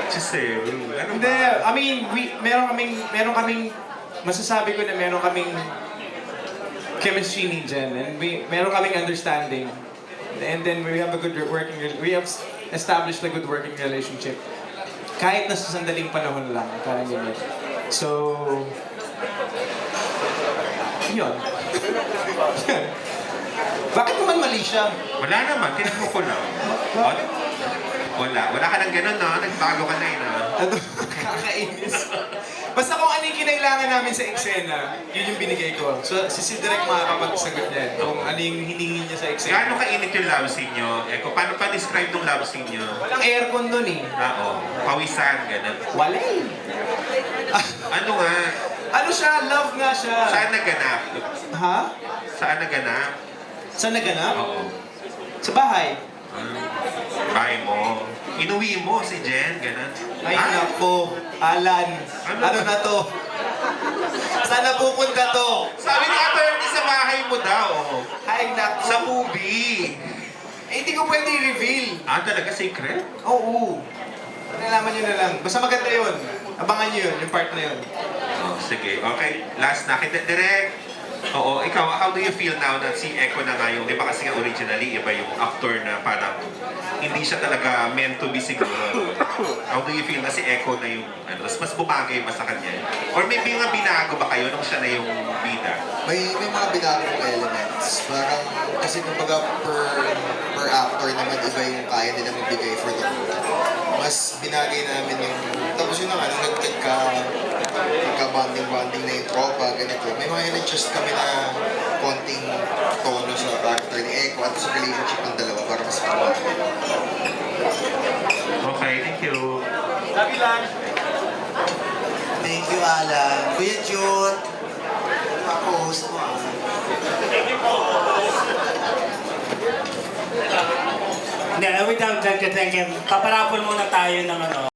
Giselle, ano Hindi, ba? I mean, meron kaming, masasabi ko na meron kaming chemistry ni Jen, and meron kaming understanding. And then we have a good we have established a good working relationship. Kahit na sa sandaling panahon lang, parang ganyan. So, yun. Bakit naman mali siya? Wala naman, tinanong ko lang. Wala ka nang ganun, no? Nagbago ka na yun, no? Ano? Kakainis. Basta kung ano yung kinailangan namin sa eksena, yun yung binigay ko. So, si Direk makakapagsagot niya kung ano yung hiningi niya sa eksena. Gaano kainit yung love scene nyo? Eko, paano pa-describe ng love scene nyo? Walang aircon dun eh. Pawisan, ganun. Wala eh. Ano nga? Ano siya? Love nga siya. Saan naganap? Ha? Saan naganap? Saan naganap? Oo. Sa bahay. Bahay mo. Inuwi mo si Jen, ganun. Ay, nako. Alan. Ano na to? Saan na pupunta to? Sabi ni attorney sa bahay mo daw. Ay, nako. Sa movie. Eh, hindi ko pwede i-reveal. Talaga secret? Oo. Nalaman nyo na lang. Basta maganda yun. Abangan nyo yun, yung part na yun. Sige. Okay, last na. Direk. Oo, ikaw, how do you feel now na si Eko na nga yung, di ba kasi nga originally, iba yung actor na parang hindi siya talaga meant to be siguro. How do you feel na si Eko na yung, mas bumagay ba sa kanya? Or maybe nga binago ba kayo nung siya na yung bida? May mga binagong elements. Parang, kasi kumbaga per actor naman iba yung kaya nila magbigay for the role. Mas binagay namin yung, tapos yun na nga, nung nagka-bonding na yung tropa, ganito. May mga in-adjust kami na konting tono sa character ni Eko at sa relationship ng dalawa para mas kumagay. Okay, thank you. Sabi lang. Thank you, Alan. Kuya Jun, pa-post mo ah. Hindi, without that, paparapol muna tayo ng ano.